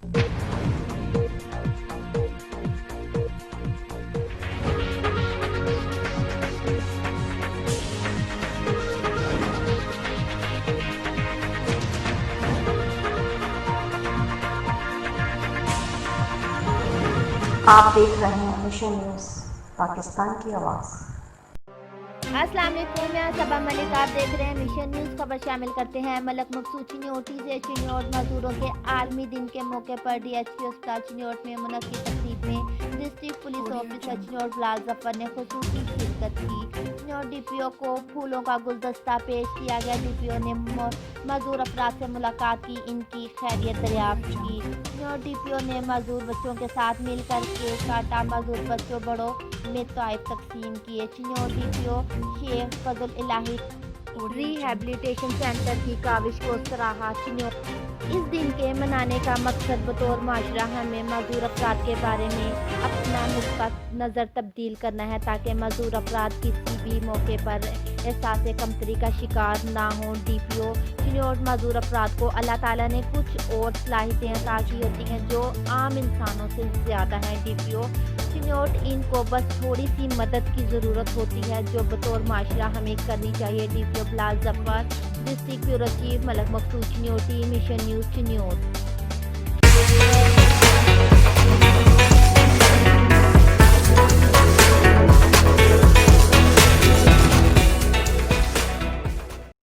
आप देख रहे हैं मिशन न्यूज़ पाकिस्तान की आवाज़। अस्सलाम वालेकुम, मैं सबा मलिक। आप देख रहे हैं मिशन न्यूज़। खबर शामिल करते हैं। मलक मकसूद चिन्योट से चिन्योट मजदूरों के आलमी दिन के मौके पर DHQ अस्पताल चिन्योट में मुनक्किद तकरीब में district police officer Chiniot Bilal Zafar ने खुसूसी शिरकत की। चिन्योट DPO को फूलों का गुलदस्ता पेश किया गया। DPO ने मजदूर अफराद से मुलाकात की, इनकी खैरियत दरियाफ्त की। चिन्योट DPO ने मजदूर बच्चों के साथ मिलकर केक काटा। मजदूर बच्चों बड़ों में तोहफे तकसीम किए। चिन्योट DPO शेख फजल इलाही रिहैबिलिटेशन सेंटर की काविश को सराहा। इस दिन के मनाने का मकसद बतौर माशरा हमें मजदूर अफराद के बारे में अपना नुक्ता नज़र तब्दील करना है, ताकि मजदूर अफराद किसी भी मौके पर एहसास कमतरी का शिकार ना हों। DPO चिन्योट मजदूर अफराद को अल्लाह ताला ने कुछ और सलाहियतें अता की होती हैं जो आम इंसानों से ज़्यादा हैं। DPO चिन्योट इनको बस थोड़ी सी मदद की ज़रूरत होती है, जो बतौर माशरा हमें करनी चाहिए। DPO Bilal Zafar, district bureau chief, Malak Maqsood Chinioti, mission news Chiniot.